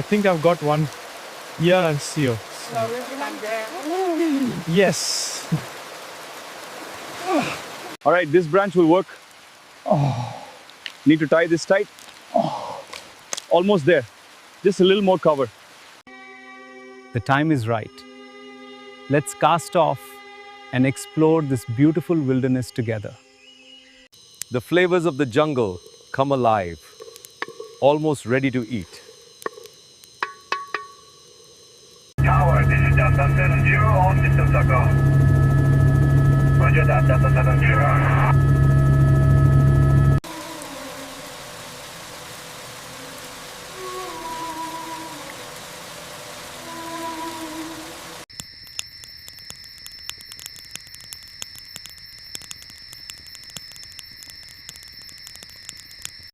think I've got one. Yes, here. Yes. All right, this branch will work. Need to tie this tight. Almost there. Just a little more cover. The time is right. Let's cast off and explore this beautiful wilderness together. The flavors of the jungle come alive, almost ready to eat. Tower, this is Delta 70 on system circle. Roger that, Delta 70.